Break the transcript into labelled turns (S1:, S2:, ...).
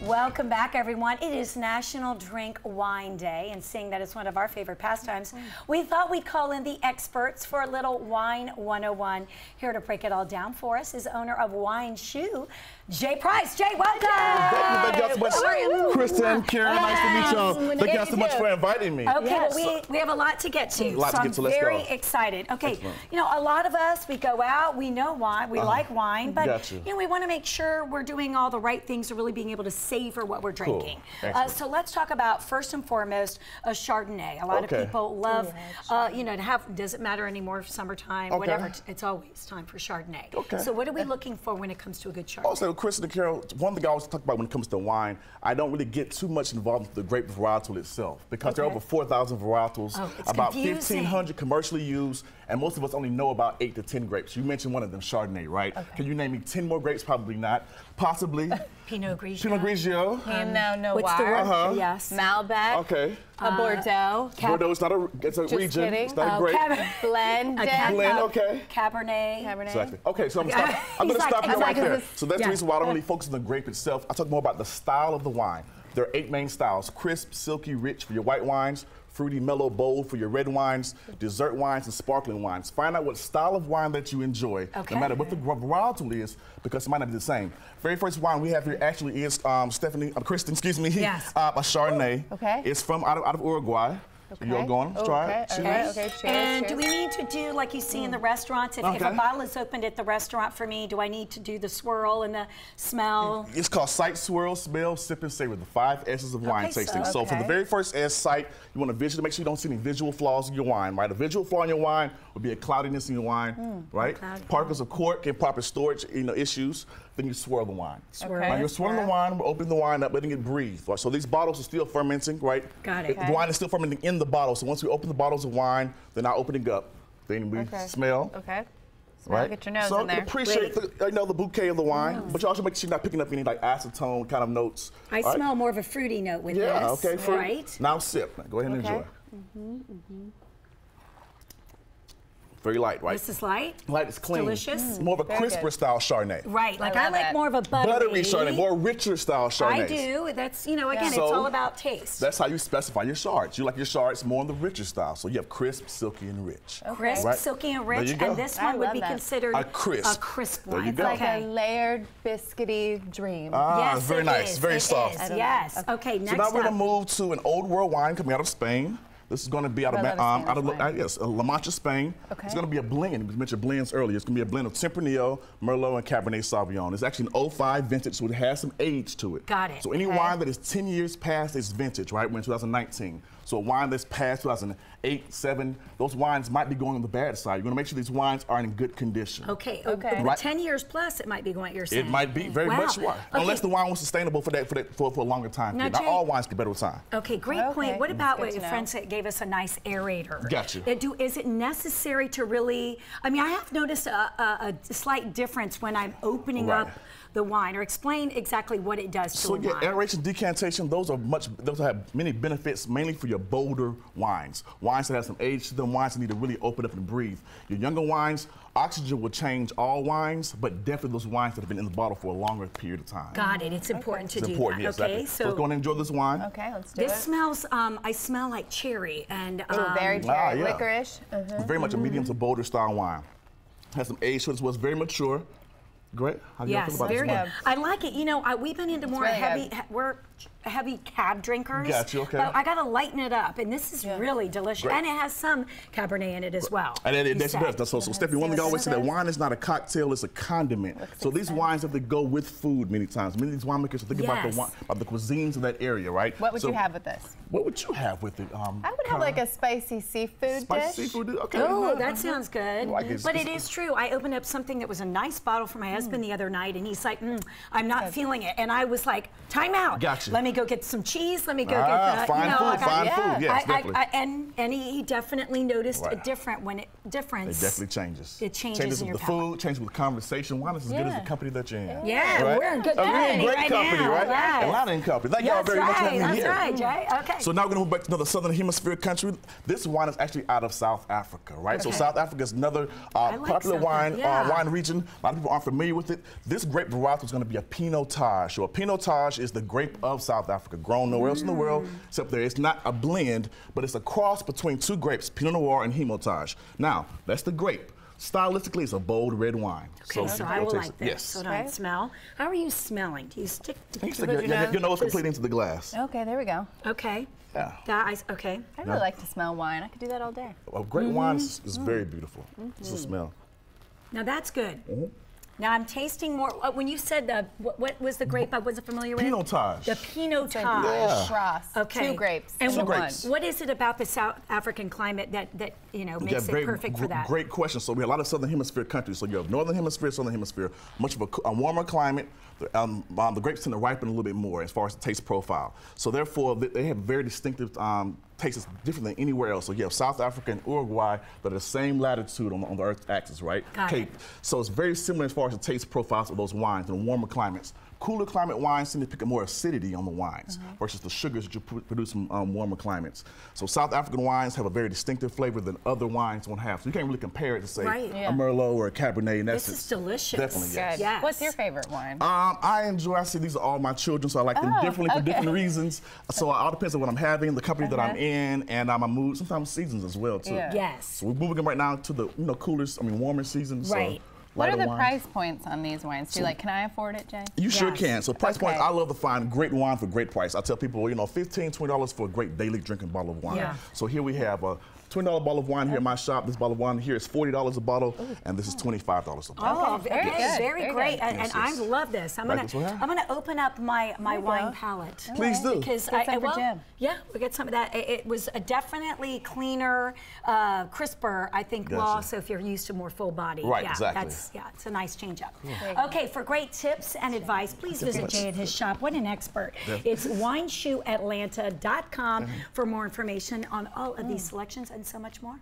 S1: Welcome back, everyone. It is National Drink Wine Day, and seeing that it's one of our favorite pastimes, we thought we'd call in the experts for a little Wine 101. Here to break it all down for us is owner of Wine Shoe, Jaye Price. Jay, welcome.
S2: Thank you so much, Kristen, Karen. Nice to meet y'all. Thank you so much for inviting me.
S1: Okay, well, we have a lot to get to, so I'm very excited. Okay, you know, a lot of us, we go out, we know wine, we like wine, but you know, we want to make sure we're doing all the right things to really being able to savor what we're drinking. So let's talk about, first and foremost, a Chardonnay. A lot of people love, you know, to have, doesn't matter anymore, summertime, whatever, it's always time for Chardonnay. So what are we looking for when it comes to a good Chardonnay?
S2: Also, Kristen and Carol, one thing I always talk about when it comes to wine, I don't really get too much involved with the grape varietal itself, because there are over 4,000 varietals, about 1,500 commercially used, and most of us only know about 8 to 10 grapes. You mentioned one of them, Chardonnay, right? Can you name me 10 more grapes? Probably not. Possibly.
S1: Pinot Grigio.
S2: Pinot Grigio.
S3: Pinot Noir.
S1: Yes.
S3: Malbec.
S2: Okay.
S3: A Bordeaux.
S2: Bordeaux is not a, it's a region.
S3: Kidding.
S2: It's not a grape.
S3: Blend.
S2: Blend, okay.
S1: Cabernet.
S2: Exactly. Okay, so I'm going to stop you right there. So that's the reason why I don't really focus on the grape itself. I talk more about the style of the wine. There are 8 main styles: crisp, silky, rich for your white wines, fruity, mellow, bold for your red wines, dessert wines, and sparkling wines. Find out what style of wine that you enjoy, no matter what the varietal is, because it might not be the same. Very first wine we have here actually is Kristen, excuse me, a Chardonnay. It's from out of Uruguay. So you're going to try it.
S3: Cheers.
S1: And do we need to do, like you see in the restaurants, if a bottle is opened at the restaurant for me, do I need to do the swirl and the smell?
S2: It's called sight, swirl, smell, sip, and savor, the 5 S's of wine tasting. So for the very first S, sight, you want to visually make sure you don't see any visual flaws in your wine, right? A visual flaw in your wine would be a cloudiness in your wine, right? Particles of cork and proper storage, issues. Then you swirl the wine. Now you're swirling the wine, we're opening the wine up, letting it breathe. So these bottles are still fermenting, right?
S1: Got it.
S2: The wine is still fermenting in the bottle. So once we open the bottles of wine, they're now opening up. Then we smell.
S3: Right? Get your nose in there.
S2: Appreciate the bouquet of the wine, but you also make sure you're not picking up any like acetone kind of notes.
S1: I smell more of a fruity note with this. Right.
S2: Now sip. Go ahead and enjoy. Very light, right?
S1: This is light.
S2: Light, it's clean.
S1: Delicious.
S2: More of a crisper style Chardonnay.
S1: Right, like I like more of a buttery
S2: Chardonnay, more richer style Chardonnay.
S1: I do. That's, you know, again, it's all about taste.
S2: That's how you specify your Chards. You like your Chards more on the richer style. So you have crisp, silky, and rich.
S1: Crisp, silky, and rich. And this one would be considered
S2: a crisp
S1: one.
S3: It's like a layered, biscuity dream.
S2: Yes, very nice, very soft.
S1: Yes. Okay, next
S2: up. So now we're going to move to an old world wine coming out of Spain. This is going to be out of La Mancha, Spain. It's going to be a blend. We mentioned blends earlier. It's going to be a blend of Tempranillo, Merlot, and Cabernet Sauvignon. It's actually an 05 vintage, so it has some age to it.
S1: Got it.
S2: So any wine that is 10 years past its vintage, right, we're in 2019. So a wine that's past 2008, 7, those wines might be going on the bad side. You're going to make sure these wines are in good condition.
S1: Right. 10 years plus, it might be going, you're saying.
S2: It might be very much unless the wine was sustainable for a longer time period. Not all wines get better with time.
S1: Okay, great point. What about what your friend gave us a nice aerator?
S2: Gotcha.
S1: Is it necessary to really, I mean, I have noticed a slight difference when I'm opening up the wine, or explain exactly what it does to a wine.
S2: So aeration, decantation, those have many benefits, mainly for your bolder wines. Wines that have some age to them, wines that need to really open up and breathe. Your younger wines, oxygen will change all wines, but definitely those wines that have been in the bottle for a longer period of time.
S1: Got it. It's important to do that.
S2: Yes,
S1: okay,
S2: so let's go and enjoy this wine.
S3: Okay, let's do it.
S1: This smells, I smell like cherry and
S3: very cherry, licorice.
S2: Very much a medium to bolder style wine. Has some age to it as well. It's very mature. Great. How do you feel about
S1: very
S2: this
S1: good. I like it. You know, we've been into more we're heavy cab drinkers.
S2: Gotcha,
S1: but I got to lighten it up, and this is really delicious. And it has some Cabernet in it as well.
S2: And it does. So Stephanie, one thing I always say, that wine is not a cocktail, it's a condiment. So these wines have to go with food many times. Many of these winemakers are thinking about the cuisines of that area, right?
S3: What would you have with this?
S2: What would you have with it?
S3: I would have like a spicy seafood dish.
S2: Seafood, okay.
S1: Oh, that sounds good. But it is true. I opened up something that was a nice bottle for my husband the other night, and he's like, I'm not feeling it. And I was like, time out.
S2: Gotcha.
S1: Let me go get some cheese. Let me go get
S2: fine food. Yes, definitely.
S1: And he definitely noticed a difference.
S2: It definitely changes.
S1: It changes in your
S2: with the food, changes with the conversation. Wine is as good as the company that you're in.
S1: Yeah, we're in good company
S2: great company, right? A lot in company. Thank y'all very much for having me here.
S1: That's right, Jay. Okay.
S2: So now we're going to move back to another southern hemisphere country. This wine is actually out of South Africa, right? So South Africa is another popular wine region. A lot of people aren't familiar familiar with it, this grape varietal is going to be a Pinotage. So a Pinotage is the grape of South Africa, grown nowhere else in the world except there. It's not a blend, but it's a cross between two grapes, Pinot Noir and Hermitage. Now, that's the grape. Stylistically, it's a bold red wine.
S1: Okay, so I will like this.
S2: Yes.
S1: So don't smell. How are you smelling? Do you stick
S2: your nose completely into the glass.
S3: Okay, there we go.
S1: Okay.
S2: Yeah.
S1: Okay.
S3: I really like to smell wine. I could do that all day.
S2: A great wine is very beautiful. It's a smell.
S1: Now that's good. Now I'm tasting more. When you said what was the grape I wasn't familiar with?
S2: Pinotage.
S1: The Pinotage.
S2: Yeah.
S3: Shiraz.
S1: Okay.
S3: Two grapes.
S1: And
S2: grapes.
S1: What is it about the South African climate that makes it perfect for that?
S2: Great question. So we have a lot of Southern Hemisphere countries. So you have Northern Hemisphere, Southern Hemisphere. Much of a warmer climate. The grapes tend to ripen a little bit more as far as the taste profile. So therefore, they have very distinctive tastes different than anywhere else. So you have South Africa and Uruguay that are the same latitude on the Earth's axis, right? Cape. So it's very similar as far as the taste profiles of those wines in warmer climates. Cooler climate wines tend to pick up more acidity on the wines versus the sugars that you produce in warmer climates. So South African wines have a very distinctive flavor than other wines won't have. So you can't really compare it to say a Merlot or a Cabernet.
S1: This is delicious.
S2: Definitely, yes.
S1: Yes.
S3: What's your favorite wine?
S2: I see these are all my children, so I like them differently for different reasons. So it all depends on what I'm having, the company that I'm in, and my mood, sometimes seasons as well too.
S3: Yeah.
S1: Yes.
S2: So we're moving right now to the warmer seasons.
S1: Right.
S2: So
S3: what are the price points on these wines? Can I afford it, Jay?
S2: You sure can. So price points, I love to find great wine for great price. I tell people, $15, $20 for a great daily drinking bottle of wine.
S1: Yeah.
S2: So here we have a $20 bottle of wine here in my shop. This bottle of wine here is $40 a bottle, and this is $25 a bottle.
S1: Oh,
S3: very good.
S1: Very great.
S3: Good.
S1: And I love this. I'm gonna open up my wine palette.
S2: Please do.
S1: Because yeah, we get some of that. It was a definitely cleaner, crisper. I think. Well, also if you're used to more full body.
S2: Right.
S1: Yeah,
S2: exactly.
S1: It's a nice change up. Okay, for great tips and advice, please visit Jay at his shop. What an expert! It's wineshoeatlanta.com for more information on all of these selections and so much more.